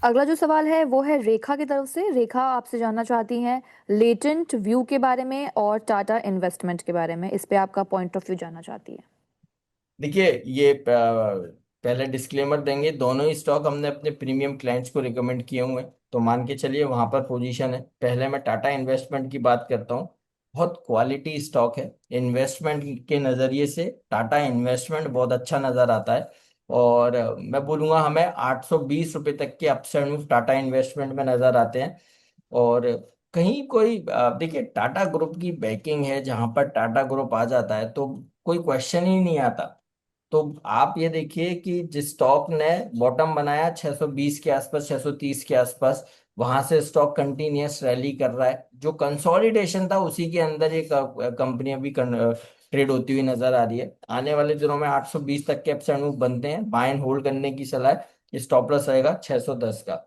अगला जो सवाल है वो है रेखा की तरफ से। रेखा आपसे जानना चाहती हैं लेटेंट व्यू के बारे में और टाटा इन्वेस्टमेंट के बारे में। इस पे आपका पॉइंट ऑफ व्यू जानना चाहती है। देखिए, ये पहले डिस्क्लेमर देंगे, दोनों ही स्टॉक हमने अपने प्रीमियम क्लाइंट्स को रिकमेंड किए हुए हैं, तो मान के चलिए वहां पर पोजीशन है। पहले मैं टाटा इन्वेस्टमेंट की बात करता हूँ। बहुत क्वालिटी स्टॉक है। इन्वेस्टमेंट के नज़रिए से टाटा इन्वेस्टमेंट बहुत अच्छा नज़र आता है। और मैं बोलूँगा हमें 820 रुपये तक के अपसाइड मूव टाटा इन्वेस्टमेंट में नज़र आते हैं। और कहीं कोई देखिए, टाटा ग्रुप की बैकिंग है, जहां पर टाटा ग्रुप आ जाता है तो कोई क्वेश्चन ही नहीं आता। तो आप ये देखिए कि जिस स्टॉक ने बॉटम बनाया 620 के आसपास, 630 के आसपास, वहां से स्टॉक कंटिन्यूअस रैली कर रहा है। जो कंसोलिडेशन था उसी के अंदर ये कंपनी अभी ट्रेड होती हुई नजर आ रही है। आने वाले दिनों में 820 तक के अपसाइड मूव बनते हैं, बाय एंड होल्ड करने की सलाह है। स्टॉप लॉस रहेगा 610 का।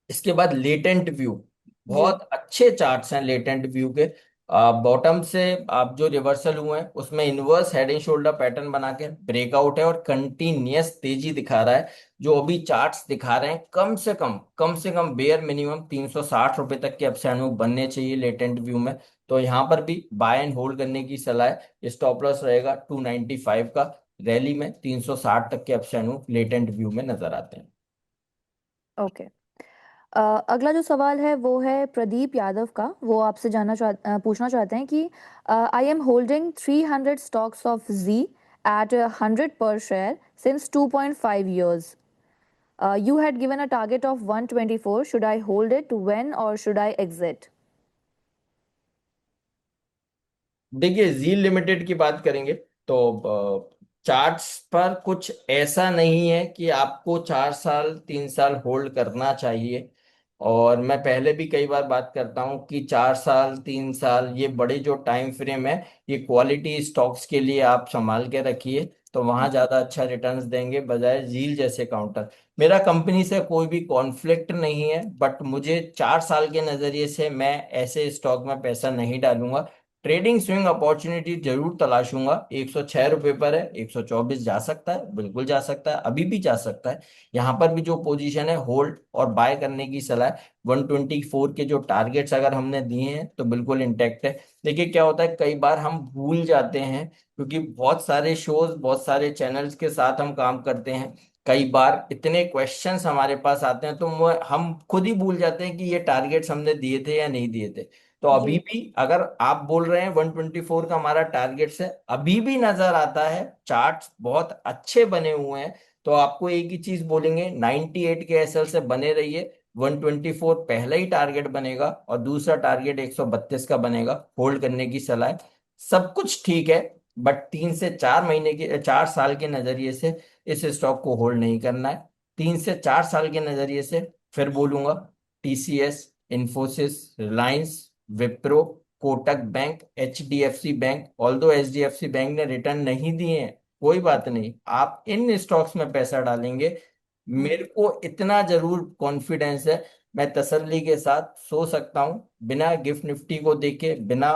इसके बाद लेटेंट व्यू, जी। बहुत अच्छे चार्ट्स हैं लेटेंट व्यू के। बॉटम से आप जो रिवर्सल हुए हैं उसमें inverse head and shoulder pattern बना के ब्रेकआउट है और कंटिन्यूअस तेजी दिखा रहा है। जो अभी चार्ट्स दिखा रहे हैं, कम से कम बेयर मिनिमम 360 रुपए तक के अपसाइड मूव बनने चाहिए लेटेंट व्यू में। तो यहाँ पर भी बाय एंड होल्ड करने की सलाह है। स्टॉप लॉस रहेगा 295 का। रैली में 360 तक के अपसाइड मूव लेटेंट व्यू में नजर आते हैं। ओके। अगला जो सवाल है वो है प्रदीप यादव का। वो आपसे पूछना चाहते हैं कि I am holding 300 stocks of G at 100 per share since 2.5 years. You had given a target of 124. Should I hold it? When or should I exit? देखिए, जील लिमिटेड की बात करेंगे तो चार्ट्स पर कुछ ऐसा नहीं है कि आपको 4 साल 3 साल होल्ड करना चाहिए। और मैं पहले भी कई बार बात करता हूं कि 4 साल 3 साल ये बड़े जो टाइम फ्रेम है, ये क्वालिटी स्टॉक्स के लिए आप संभाल के रखिए, तो वहां ज्यादा अच्छा रिटर्न्स देंगे बजाय जील जैसे काउंटर। मेरा कंपनी से कोई भी कॉन्फ्लिक्ट नहीं है, बट मुझे 4 साल के नजरिए से मैं ऐसे स्टॉक में पैसा नहीं डालूंगा। ट्रेडिंग स्विंग अपॉर्चुनिटी जरूर तलाशूंगा। 106 रुपये पर है, 124 जा सकता है, बिल्कुल जा सकता है, अभी भी जा सकता है। यहाँ पर भी जो पोजीशन है होल्ड और बाय करने की सलाह है। 124 के जो टारगेट्स अगर हमने दिए हैं तो बिल्कुल इंटैक्ट है। देखिए क्या होता है, कई बार हम भूल जाते हैं, क्योंकि बहुत सारे शोज बहुत सारे चैनल्स के साथ हम काम करते हैं। कई बार इतने क्वेश्चंस हमारे पास आते हैं तो हम खुद ही भूल जाते हैं कि ये टारगेट्स हमने दिए थे या नहीं दिए थे। तो अभी जी। भी अगर आप बोल रहे हैं 124 का हमारा टारगेट है, अभी भी नजर आता है, चार्ट्स बहुत अच्छे बने हुए हैं, तो आपको एक ही चीज बोलेंगे, 98 के एसएल से बने रहिए। 124 पहला ही टारगेट बनेगा और दूसरा टारगेट 132 का बनेगा। होल्ड करने की सलाह है। सब कुछ ठीक है, बट 3 से 4 महीने के 4 साल के नजरिए से इस स्टॉक को होल्ड नहीं करना है। 3 से 4 साल के नजरिए से फिर बोलूंगा, TCS, Infosys, Reliance, Wipro, Kotak bank, HDFC bank. Although HDFC bank ने रिटर्न नहीं दिए हैं, कोई बात नहीं, आप इन स्टॉक्स में पैसा डालेंगे, हम्म। मेरे को इतना जरूर कॉन्फिडेंस है, मैं तसल्ली के साथ सो सकता हूं बिना गिफ्ट निफ्टी को देखे, बिना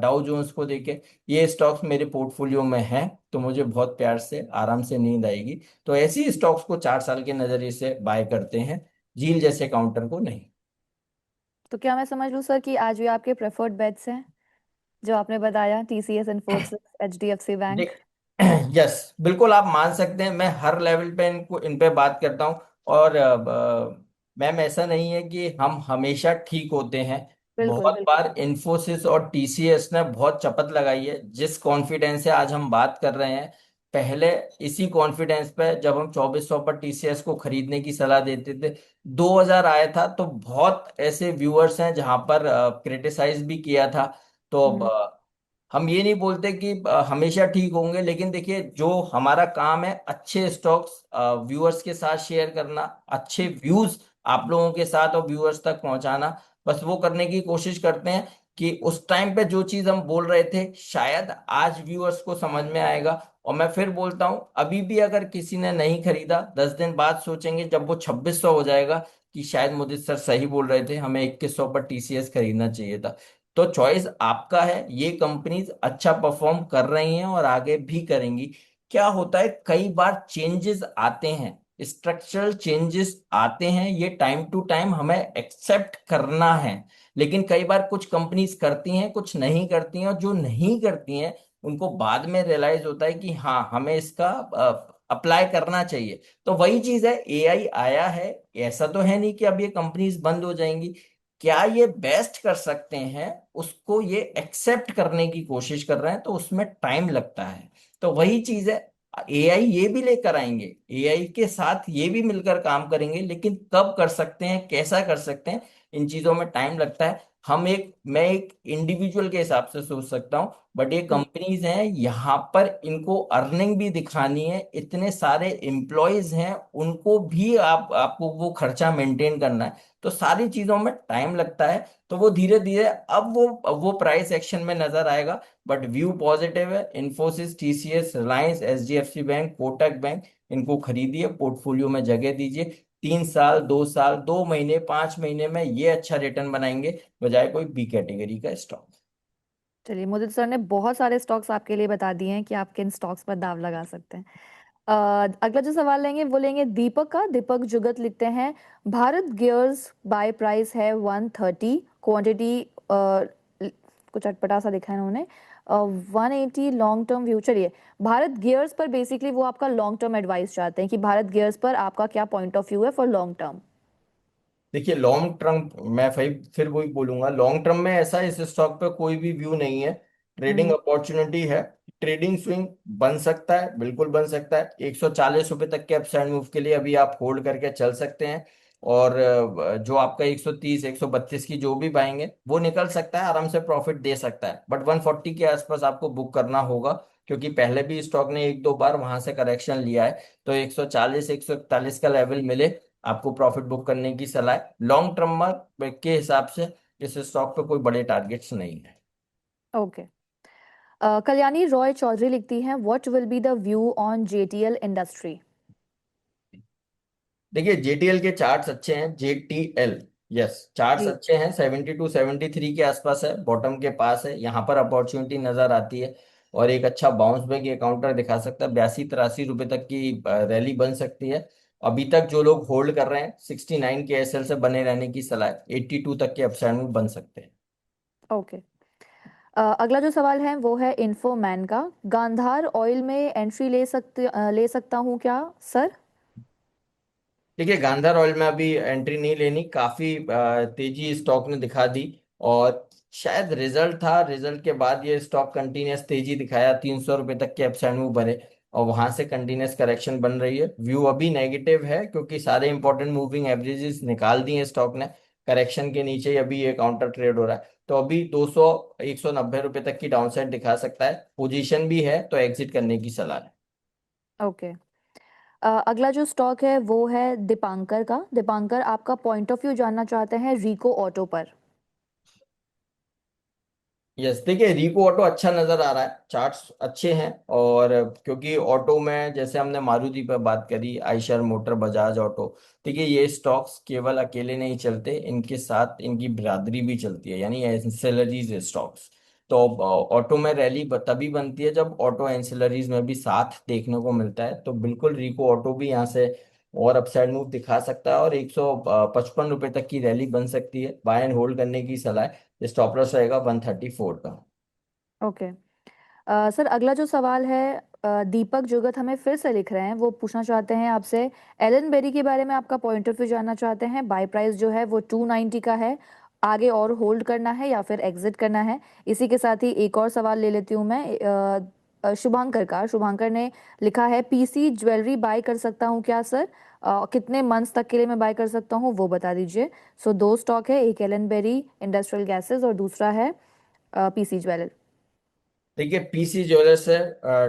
डाउ जोन्स को देखे। ये स्टॉक्स मेरे पोर्टफोलियो में हैं, तो मुझे बहुत प्यार से आराम से नींद आएगी। तो ऐसी स्टॉक्स को 4 साल के नजरिए से बाय करते हैं, झील जैसे काउंटर को नहीं। तो क्या मैं समझ लूँ सर कि आज भी आपके प्रेफर्ड बेट्स हैं जो आपने बताया, टीसीएस, इन्फोसिस, एचडीएफसी बैंक? देख, यस, बिल्कुल आप मान सकते हैं, मैं हर लेवल पे इनको इन पे बात करता हूँ। और मैम, ऐसा नहीं है कि हम हमेशा ठीक होते हैं। बिल्कुल बहुत बिल्कुल। बार इन्फोसिस और टीसीएस ने बहुत चपत लगाई है। जिस कॉन्फिडेंस से आज हम बात कर रहे हैं, पहले इसी कॉन्फिडेंस पे जब हम 2400 पर टीसीएस को खरीदने की सलाह देते थे, 2000 आया था, तो बहुत ऐसे व्यूअर्स हैं जहां पर क्रिटिसाइज भी किया था। तो हम्म। हम ये नहीं बोलते कि हमेशा ठीक होंगे, लेकिन देखिए, जो हमारा काम है अच्छे स्टॉक्स व्यूअर्स के साथ शेयर करना, अच्छे व्यूज आप लोगों के साथ और व्यूअर्स तक पहुंचाना, बस वो करने की कोशिश करते हैं कि उस टाइम पे जो चीज हम बोल रहे थे शायद आज व्यूअर्स को समझ में आएगा। और मैं फिर बोलता हूं, अभी भी अगर किसी ने नहीं खरीदा, 10 दिन बाद सोचेंगे जब वो 2600 हो जाएगा कि शायद मोदी सर सही बोल रहे थे, हमें 2100 पर टीसीएस खरीदना चाहिए था। तो चॉइस आपका है। ये कंपनीज अच्छा परफॉर्म कर रही हैं और आगे भी करेंगी। क्या होता है, कई बार चेंजेस आते हैं, स्ट्रक्चरल चेंजेस आते हैं, ये टाइम टू टाइम हमें एक्सेप्ट करना है। लेकिन कई बार कुछ कंपनीज करती हैं, कुछ नहीं करती हैं, और जो नहीं करती हैं उनको बाद में रियलाइज होता है कि हाँ, हमें इसका अप्लाई करना चाहिए। तो वही चीज है, एआई आया है, ऐसा तो है नहीं कि अब ये कंपनीज बंद हो जाएंगी। क्या ये बेस्ट कर सकते हैं, उसको ये एक्सेप्ट करने की कोशिश कर रहे हैं, तो उसमें टाइम लगता है। तो वही चीज है, एआई ये भी लेकर आएंगे, एआई के साथ ये भी मिलकर काम करेंगे, लेकिन कब कर सकते हैं, कैसा कर सकते हैं, इन चीजों में टाइम लगता है। मैं एक इंडिविजुअल के हिसाब से सोच सकता हूँ, बट ये हम्म। कंपनीज हैं, यहाँ पर इनको अर्निंग भी दिखानी है, इतने सारे एम्प्लॉयज हैं, उनको भी आपको वो खर्चा मेंटेन करना है। तो सारी चीजों में टाइम लगता है। तो वो धीरे धीरे अब वो प्राइस एक्शन में नजर आएगा। बट व्यू पॉजिटिव है, Infosys, TCS, Reliance, HDFC bank, Kotak bank, इनको खरीदिए, पोर्टफोलियो में जगह दीजिए। 3 साल, 2 साल, 2 महीने, 5 महीने में ये अच्छा रिटर्न बनाएंगे, बजाय कोई बी कैटेगरी का स्टॉक। चलिए, मोदी सर ने बहुत सारे स्टॉक्स आपके लिए बता दिए हैं कि आप किन स्टॉक्स पर दाव लगा सकते हैं। अगला जो सवाल लेंगे वो लेंगे दीपक का। दीपक जुगत लिखते हैं, भारत गियर्स बाय प्राइस है 130, क्वांटिटी कुछ अटपटा सा लिखा है इन्होंने, 180 लॉन्ग टर्म व्यू। चलिए, भारत गियर्स पर बेसिकली वो आपका लॉन्ग टर्म एडवाइस चाहते हैं कि भारत गियर्स पर आपका क्या पॉइंट ऑफ व्यू है फॉर लॉन्ग टर्म। देखिए, लॉन्ग टर्म, मैं फिर वही बोलूंगा, लॉन्ग टर्म में ऐसा इस स्टॉक पे कोई भी व्यू नहीं है। ट्रेडिंग हम्म। अपॉर्चुनिटी है, ट्रेडिंग स्विंग बन सकता है, बिल्कुल बन सकता है। ₹140 तक के अपसाइड मूव के लिए अभी आप होल्ड करके चल सकते हैं। और जो आपका 130, 132 की जो भी पाएंगे वो निकल सकता है, आराम से प्रॉफिट दे सकता है, बट 140 के आसपास आपको बुक करना होगा, क्योंकि पहले भी स्टॉक ने एक दो बार वहां से करेक्शन लिया है। तो 140, 141 का लेवल मिले, आपको प्रॉफिट बुक करने की सलाह है। लॉन्ग टर्म के हिसाब से इस स्टॉक पे कोई बड़े टारगेट्स नहीं है। ओके। कल्याणी रॉय चौधरी लिखती हैं, what will be the view on JTL industry. देखिए, जेटीएल के चार्ट्स अच्छे हैं, जेटीएल, यस, चार्ट्स जी। अच्छे हैं, 72, 73 के आसपास है, बॉटम के पास है, यहाँ पर अपॉर्चुनिटी नजर आती है। और एक अच्छा बाउंस बैक ये काउंटर दिखा सकता है, 82, 83 रुपए तक की रैली बन सकती है। अभी तक जो लोग होल्ड कर रहे हैं, 69 के एसएल से बने रहने की सलाह है, 82 तक के अपसाइड में बन सकते हैं। ओके। अगला जो सवाल है वो है इन्फोमैन का, गांधार ऑयल में एंट्री ले सकता हूँ क्या सर। देखिए, गांधार ऑयल में अभी एंट्री नहीं लेनी, काफी तेजी स्टॉक ने दिखा दी। और शायद रिजल्ट था, रिजल्ट के बाद ये स्टॉक कंटिन्यूस तेजी दिखाया, ₹300 तक के अपसाइड मूव बने, और वहां से कंटिन्यूस करेक्शन बन रही है। व्यू अभी नेगेटिव है, क्योंकि सारे इंपॉर्टेंट मूविंग एवरेजेस निकाल दिए स्टॉक ने। करेक्शन के नीचे ही अभी ये काउंटर ट्रेड हो रहा है, तो अभी 200, ₹190 तक की डाउनसाइड दिखा सकता है, पोजीशन भी है, तो एग्जिट करने की सलाह है। ओके। अगला जो स्टॉक है वो है दीपांकर का। दीपांकर आपका पॉइंट ऑफ व्यू जानना चाहते हैं रिको ऑटो पर। यस, देखिए, रिको ऑटो अच्छा नजर आ रहा है, चार्ट्स अच्छे हैं। और क्योंकि ऑटो में जैसे हमने मारुति पर बात करी, आयशर मोटर, बजाज ऑटो, देखिए ये स्टॉक्स केवल अकेले नहीं चलते, इनके साथ इनकी बिरादरी भी चलती है, यानी एंसिलरीज स्टॉक्स। तो ऑटो में रैली तभी बनती है जब ऑटो एंसिलरीज में भी साथ देखने को मिलता है। तो बिल्कुल रिको ऑटो भी यहाँ से और अपसाइड मूव दिखा सकता है, और ₹155 तक की रैली बन सकती है, बाय एंड होल्ड करने की सलाह है। स्टॉप लॉस रहेगा 134 का। ओके। सर अगला जो सवाल है, दीपक जुगत हमें फिर से लिख रहे हैं, वो पूछना चाहते हैं आपसे, एलन बेरी के बारे में आपका पॉइंट ऑफ व्यू जानना चाहते हैं। बाय प्राइस जो है वो 290 का है, आगे और होल्ड करना है या फिर एग्जिट करना है। इसी के साथ ही एक और सवाल ले लेती हूँ मैं, शुभांकर का। शुभांकर ने लिखा है, पीसी ज्वेलरी बाय कर सकता हूँ क्या सर, कितने मंथ्स तक के लिए मैं बाय कर सकता हूँ वो बता दीजिए। सो दो स्टॉक है, एक एलन बेरी इंडस्ट्रियल गैसेस और दूसरा है पीसी ज्वेलर। देखिए, पीसी ज्वेलर्स से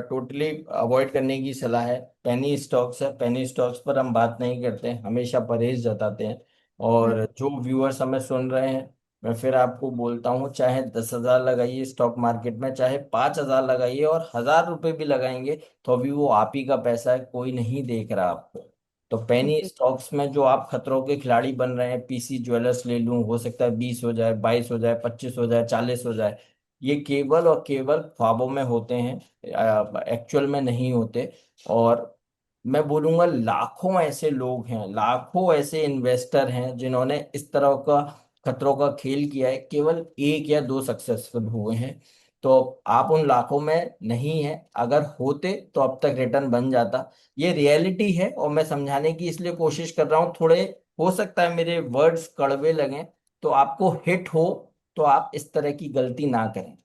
टोटली अवॉइड करने की सलाह है। पेनी स्टॉक्स है, पेनी स्टॉक्स पर हम बात नहीं करते हैं, हमेशा परहेज जताते हैं। और जो व्यूअर्स हमें सुन रहे हैं, मैं फिर आपको बोलता हूँ, चाहे 10,000 लगाइए स्टॉक मार्केट में, चाहे 5,000 लगाइए, और ₹1,000 भी लगाएंगे, तो अभी वो आप ही का पैसा है, कोई नहीं देख रहा आपको। तो पेनी जी। स्टॉक्स में जो आप खतरों के खिलाड़ी बन रहे हैं, पीसी ज्वेलर्स ले लूं, हो सकता है 20 हो जाए, 22 हो जाए, 25 हो जाए, 40 हो जाए, ये केवल और केवल ख्वाबों में होते हैं, एक्चुअल में नहीं होते। और मैं बोलूंगा लाखों ऐसे लोग हैं, लाखों ऐसे इन्वेस्टर हैं जिन्होंने इस तरह का खतरों का खेल किया है, केवल एक या दो सक्सेसफुल हुए हैं। तो आप उन लाखों में नहीं हैं, अगर होते तो अब तक रिटर्न बन जाता। ये रियलिटी है और मैं समझाने की इसलिए कोशिश कर रहा हूँ। थोड़े हो सकता है मेरे वर्ड्स कड़वे लगें, तो आपको हिट हो, तो आप इस तरह की गलती ना करें।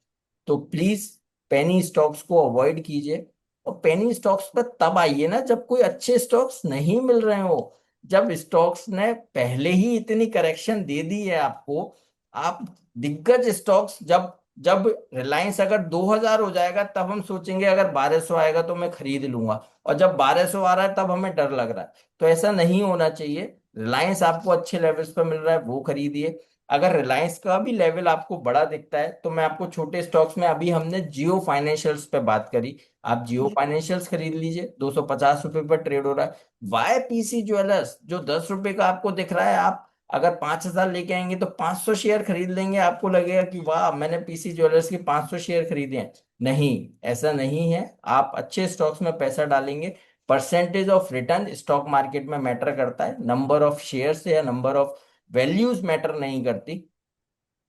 तो प्लीज पेनी स्टॉक्स को अवॉइड कीजिए। और पेनी स्टॉक्स पर तब आइए ना जब कोई अच्छे स्टॉक्स नहीं मिल रहे हो, जब स्टॉक्स ने पहले ही इतनी करेक्शन दे दी है आपको। आप दिग्गज स्टॉक्स, जब जब रिलायंस अगर 2000 हो जाएगा तब हम सोचेंगे, अगर 1200 आएगा तो मैं खरीद लूंगा। और जब 1200 आ रहा है तब हमें डर लग रहा है। तो ऐसा नहीं होना चाहिए। रिलायंस आपको अच्छे लेवल्स पर मिल रहा है, वो खरीदिए। अगर रिलायंस का भी लेवल आपको बड़ा दिखता है तो मैं आपको छोटे स्टॉक्स में, अभी हमने जियो फाइनेंशियल्स पे बात करी, आप जियो जी। फाइनेंशियल्स खरीद लीजिए, 250 रुपए पर ट्रेड हो रहा है। वाई पीसी ज्वेलर्स जो 10 रुपए का आपको दिख रहा है, आप अगर 5000 लेके आएंगे तो 500 शेयर खरीद लेंगे, आपको लगेगा कि वाह मैंने पीसी ज्वेलर्स के 500 शेयर खरीदे हैं। नहीं, ऐसा नहीं है। आप अच्छे स्टॉक्स में पैसा डालेंगे, percentage of return stock market में मैटर करता है, नंबर ऑफ शेयर्स या नंबर ऑफ वैल्यूज मैटर नहीं करती।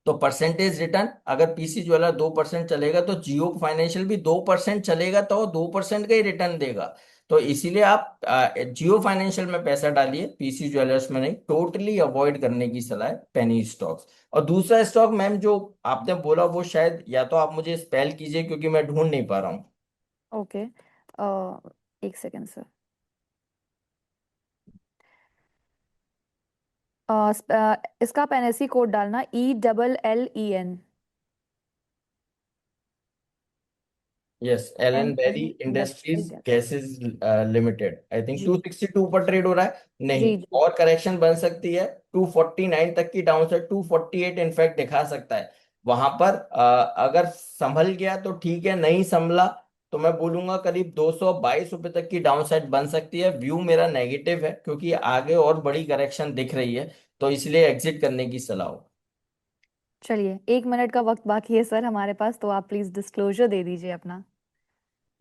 तो परसेंटेज रिटर्न, अगर पीसी ज्वेलर 2% चलेगा तो जियो फाइनेंशियल भी 2% चलेगा, तो वो 2% का ही रिटर्न देगा। तो इसीलिए आप जियो फाइनेंशियल में पैसा डालिए, पीसी ज्वेलर्स में नहीं। टोटली अवॉइड करने की सलाह है पेनी स्टॉक्स। और दूसरा स्टॉक मैम जो आपने बोला, वो शायद या तो आप मुझे स्पेल कीजिए क्योंकि मैं ढूंढ नहीं पा रहा हूँ। ओके, एक सेकेंड सर। इसका आप एनएससी कोड डालना, ELLEN। Yes, L N N as Barrie industries industrial. Gases limited, I think G 262 पर ट्रेड हो रहा है। नहीं, जी जी। और करेक्शन बन सकती है। 249 तक की डाउन साइड, 248 इनफैक्ट दिखा सकता है। वहां पर अगर संभल गया तो ठीक है, नहीं संभला तो मैं बोलूंगा करीब 222 रुपए तक की डाउन साइड बन सकती है। व्यू मेरा नेगेटिव है क्योंकि आगे और बड़ी करेक्शन दिख रही है, तो इसलिए एग्जिट करने की सलाह हो। चलिए, 1 मिनट का वक्त बाकी है सर हमारे पास, तो आप प्लीज डिस्क्लोजर दे दीजिए अपना।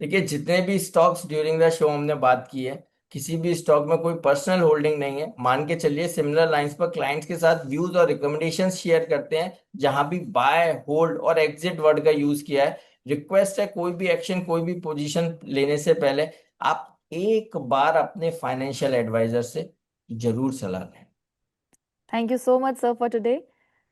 देखिए, जितने भी स्टॉक्स ड्यूरिंग द शो हमने बात की है, किसी भी स्टॉक में कोई पर्सनल होल्डिंग नहीं है। मान के चलिए सिमिलर लाइंस पर क्लाइंट्स के साथ व्यूज और रिकमेंडेशंस शेयर करते हैं, जहां भी बाय होल्ड और एग्जिट वर्ड का यूज किया है। रिक्वेस्ट है, कोई भी एक्शन, कोई भी पोजीशन लेने से पहले आप एक बार अपने फाइनेंशियल एडवाइजर से जरूर सलाह लें। Thank you so much sir for today.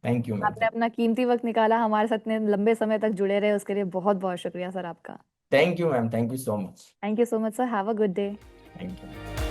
Thank you ma'am. आपने अपना कीमती वक्त निकाला, हमारे साथ इतने लंबे समय तक जुड़े रहे, उसके लिए बहुत बहुत शुक्रिया सर आपका। Thank you ma'am, thank you so much. Thank you so much sir, have a good day. Thank you.